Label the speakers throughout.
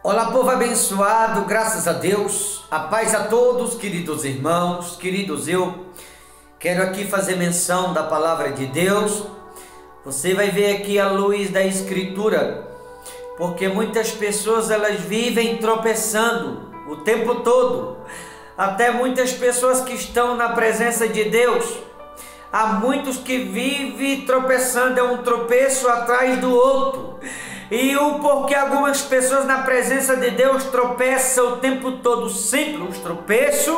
Speaker 1: Olá, povo abençoado, graças a Deus, a paz a todos, queridos irmãos, queridos, eu quero aqui fazer menção da palavra de Deus. Você vai ver aqui a luz da Escritura, porque muitas pessoas elas vivem tropeçando o tempo todo, até muitas pessoas que estão na presença de Deus, há muitos que vivem tropeçando, é um tropeço atrás do outro. E o porquê algumas pessoas na presença de Deus tropeçam o tempo todo, sempre os tropeços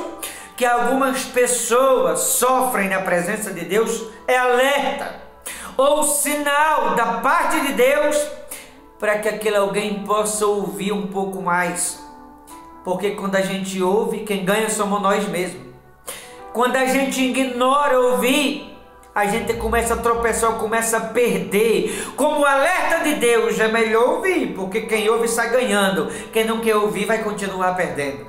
Speaker 1: que algumas pessoas sofrem na presença de Deus é alerta ou sinal da parte de Deus para que aquele alguém possa ouvir um pouco mais, porque quando a gente ouve, quem ganha somos nós mesmos. Quando a gente ignora ouvir, a gente começa a tropeçar, começa a perder. Como alerta de Deus, é melhor ouvir, porque quem ouve sai ganhando, quem não quer ouvir vai continuar perdendo.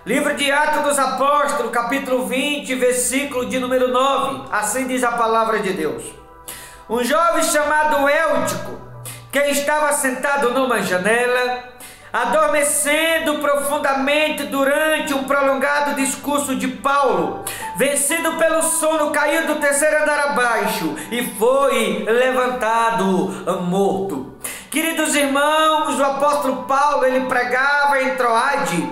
Speaker 1: Livro de Atos dos Apóstolos, capítulo 20, versículo de número 9, assim diz a palavra de Deus. Um jovem chamado Eutico, que estava sentado numa janela, adormecendo profundamente durante um prolongado discurso de Paulo, vencido pelo sono, caiu do terceiro andar abaixo e foi levantado morto. Queridos irmãos, o apóstolo Paulo, ele pregava em Troade,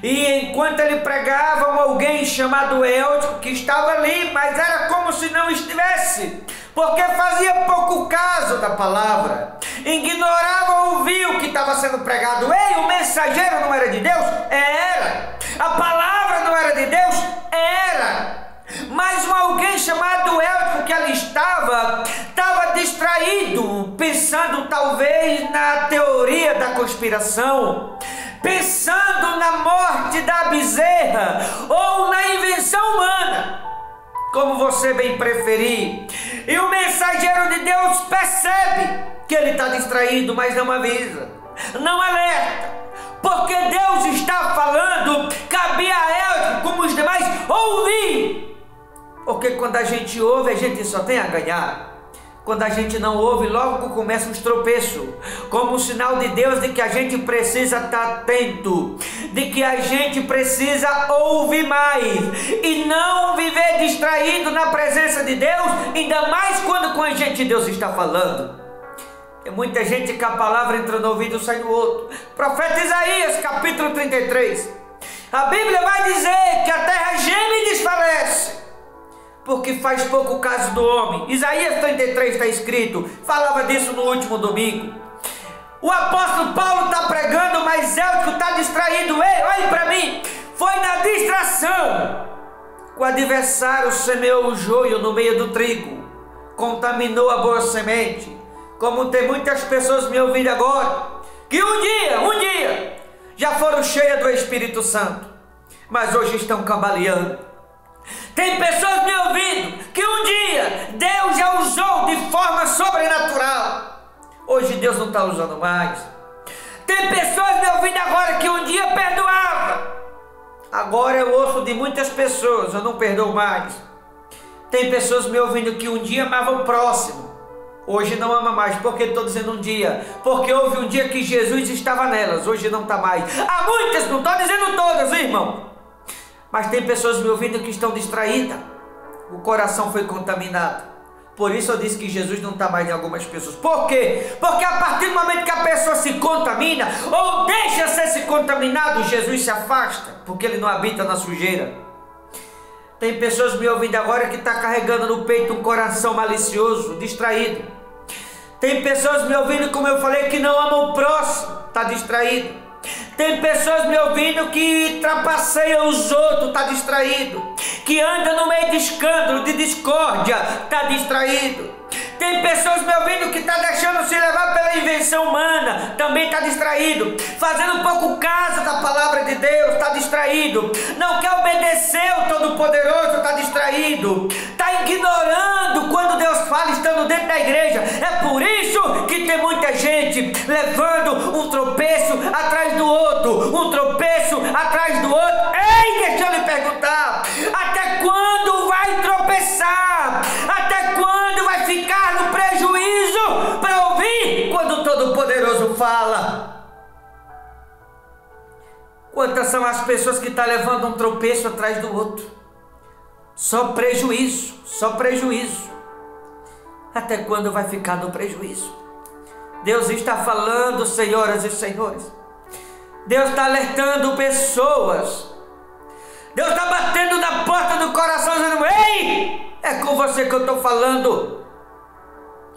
Speaker 1: e enquanto ele pregava, alguém chamado Eutico, que estava ali, mas era como se não estivesse, porque fazia pouco caso da palavra, ignorava ouvir o que estava sendo pregado. Ei, o mensageiro não era de Deus? Era. A palavra não era de Deus? Era. Mas alguém chamado Eutico, que ali estava distraído, pensando talvez na teoria da conspiração, pensando na morte da bezerra ou na invenção humana, como você bem preferir. E o mensageiro de Deus percebe que ele está distraído, mas não avisa, não alerta, porque Deus está falando. Cabia a Eutico, como os demais, ouvir, porque quando a gente ouve, a gente só tem a ganhar. Quando a gente não ouve, logo começam os tropeços, como um sinal de Deus de que a gente precisa estar atento, de que a gente precisa ouvir mais e não viver distraído na presença de Deus, ainda mais quando com a gente Deus está falando. Tem muita gente que a palavra entra no ouvido e sai no outro. Profeta Isaías, capítulo 33, a Bíblia vai dizer que a terra geme e desfalece, porque faz pouco caso do homem. Isaías 33 está escrito, falava disso no último domingo. O apóstolo Paulo está pregando, mas Eutico está distraído. Ei, olhe para mim, foi na distração. O adversário semeou o joio no meio do trigo, contaminou a boa semente, como tem muitas pessoas me ouvindo agora, que um dia, já foram cheias do Espírito Santo, mas hoje estão cambaleando. Tem pessoas me ouvindo que um dia Deus já usou de forma sobrenatural, hoje Deus não está usando mais. Tem pessoas me ouvindo agora que um dia perdoava, agora eu ouço de muitas pessoas, eu não perdoo mais. Tem pessoas me ouvindo que um dia amava o próximo, hoje não ama mais. Porque estou dizendo um dia? Porque houve um dia que Jesus estava nelas, hoje não está mais. Há muitas, não estou dizendo todas, irmão, mas tem pessoas me ouvindo que estão distraídas, o coração foi contaminado. Por isso eu disse que Jesus não está mais em algumas pessoas. Por quê? Porque a partir do momento que a pessoa se contamina, ou deixa ser se contaminado, Jesus se afasta, porque ele não habita na sujeira. Tem pessoas me ouvindo agora que está carregando no peito um coração malicioso, distraído. Tem pessoas me ouvindo, como eu falei, que não amam o próximo, está distraído. Tem pessoas me ouvindo que trapaceia os outros, está distraído. Que anda no meio de escândalo, de discórdia, está distraído. Tem pessoas me ouvindo que está deixando se levar pela invenção humana, também está distraído. Fazendo pouco caso da palavra de Deus, está distraído. Não quer obedecer ao Todo-Poderoso, está distraído. Está ignorando quando Deus fala, estando dentro da igreja. É por isso que tem muita gente levando um tropeço atrás do outro, um tropeço atrás do outro. Ei, deixa eu lhe perguntar, até quando vai tropeçar? Até quando vai ficar no prejuízo para ouvir quando o Todo-Poderoso fala? Quantas são as pessoas que estão levando um tropeço atrás do outro? Só prejuízo, só prejuízo. Até quando vai ficar no prejuízo? Deus está falando, senhoras e senhores. Deus está alertando pessoas. Deus está batendo na porta do coração dizendo: ei, é com você que eu estou falando.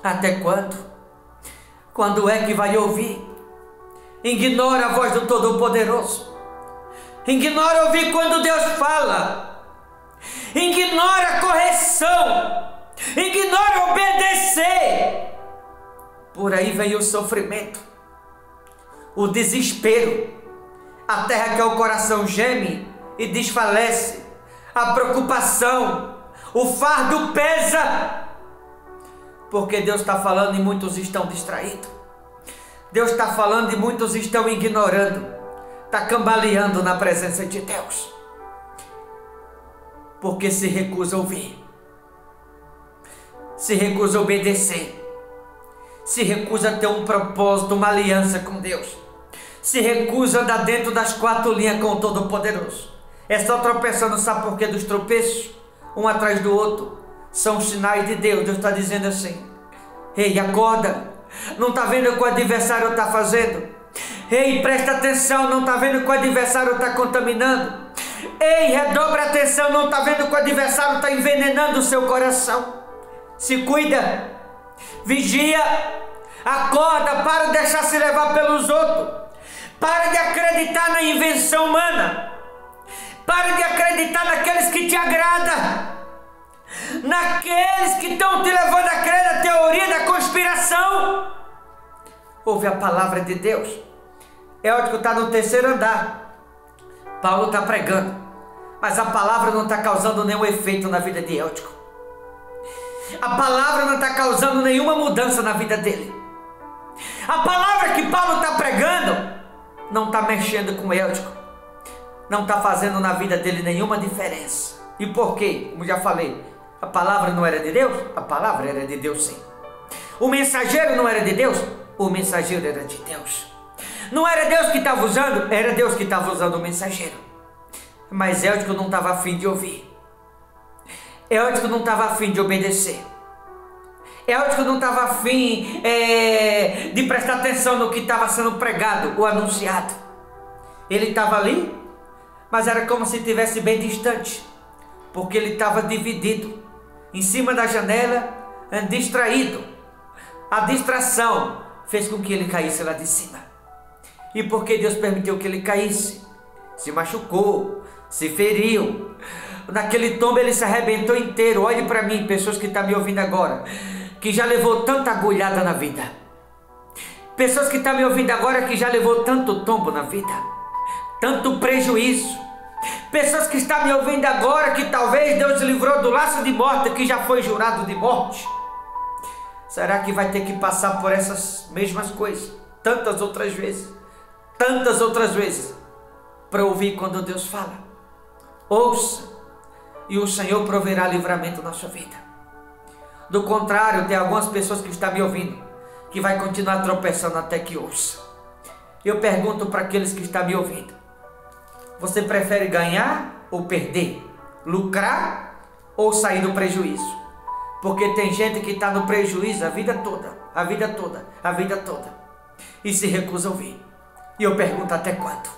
Speaker 1: Até quando? Quando é que vai ouvir? Ignora a voz do Todo-Poderoso. Ignora ouvir quando Deus fala. Ignora a correção. Ignora obedecer. Por aí vem o sofrimento, o desespero. A terra que é o coração geme e desfalece. A preocupação, o fardo pesa. Porque Deus está falando e muitos estão distraídos. Deus está falando e muitos estão ignorando. Está cambaleando na presença de Deus. Porque se recusa a ouvir. Se recusa a obedecer. Se recusa a ter um propósito, uma aliança com Deus. Se recusa a andar dentro das quatro linhas com o Todo-Poderoso. É só tropeçando, sabe por quê? Dos tropeços, um atrás do outro, são sinais de Deus. Deus está dizendo assim: ei, acorda. Não está vendo o que o adversário está fazendo? Ei, presta atenção. Não está vendo o que o adversário está contaminando? Ei, redobra a atenção. Não está vendo que o adversário está envenenando o seu coração? Se cuida, vigia, acorda, para de deixar se levar pelos outros, para de acreditar na invenção humana, para de acreditar naqueles que te agradam, naqueles que estão te levando a crer na teoria da conspiração. Ouve a palavra de Deus. Eutico está no terceiro andar, Paulo está pregando, mas a palavra não está causando nenhum efeito na vida de Eutico. A palavra não está causando nenhuma mudança na vida dele. A palavra que Paulo está pregando não está mexendo com Eutico, não está fazendo na vida dele nenhuma diferença. E por quê? Como já falei, a palavra não era de Deus? A palavra era de Deus, sim. O mensageiro não era de Deus? O mensageiro era de Deus. Não era Deus que estava usando? Era Deus que estava usando o mensageiro. Mas Eutico não estava afim de ouvir. Eutico não estava afim de obedecer. Eutico não estava afim de prestar atenção no que estava sendo pregado ou anunciado. Ele estava ali, mas era como se estivesse bem distante, porque ele estava dividido, em cima da janela, distraído. A distração fez com que ele caísse lá de cima. E porque Deus permitiu que ele caísse, se machucou, se feriu. Naquele tombo ele se arrebentou inteiro. Olhe para mim, pessoas que estão me ouvindo agora, que já levou tanta agulhada na vida. Pessoas que estão me ouvindo agora que já levou tanto tombo na vida, tanto prejuízo. Pessoas que estão me ouvindo agora que talvez Deus livrou do laço de morte, que já foi jurado de morte. Será que vai ter que passar por essas mesmas coisas tantas outras vezes para ouvir quando Deus fala? Ouça, e o Senhor proverá livramento na sua vida. Do contrário, tem algumas pessoas que estão me ouvindo que vai continuar tropeçando até que ouça. Eu pergunto para aqueles que estão me ouvindo: você prefere ganhar ou perder? Lucrar ou sair do prejuízo? Porque tem gente que está no prejuízo a vida toda, e se recusa a ouvir. E eu pergunto: até quando?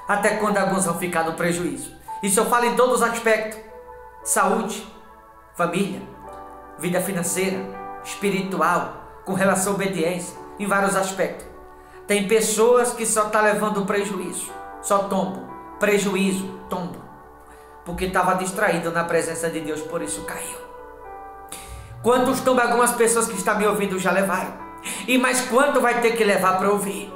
Speaker 1: Até quando alguns vão ficar no prejuízo? Isso eu falo em todos os aspectos: saúde, família, vida financeira, espiritual, com relação à obediência, em vários aspectos. Tem pessoas que só estão levando prejuízo, só tombo, prejuízo, tombo, porque estava distraído na presença de Deus, por isso caiu. Quantos tombos algumas pessoas que estão me ouvindo já levaram? E mais quanto vai ter que levar para ouvir?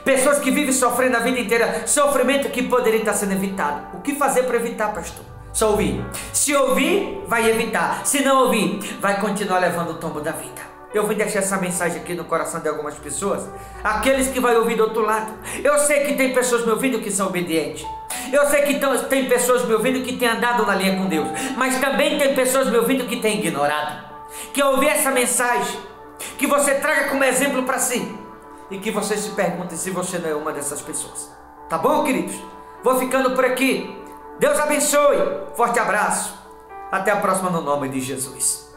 Speaker 1: Pessoas que vivem sofrendo a vida inteira, sofrimento que poderia estar sendo evitado. O que fazer para evitar, pastor? Só ouvir. Se ouvir, vai evitar. Se não ouvir, vai continuar levando o tombo da vida. Eu vou deixar essa mensagem aqui no coração de algumas pessoas, aqueles que vão ouvir do outro lado. Eu sei que tem pessoas me ouvindo que são obedientes. Eu sei que tem pessoas me ouvindo que têm andado na linha com Deus. Mas também tem pessoas me ouvindo que têm ignorado. Que ao ouvir essa mensagem, que você traga como exemplo para si, e que você se pergunte se você não é uma dessas pessoas. Tá bom, queridos? Vou ficando por aqui. Deus abençoe. Forte abraço. Até a próxima no nome de Jesus.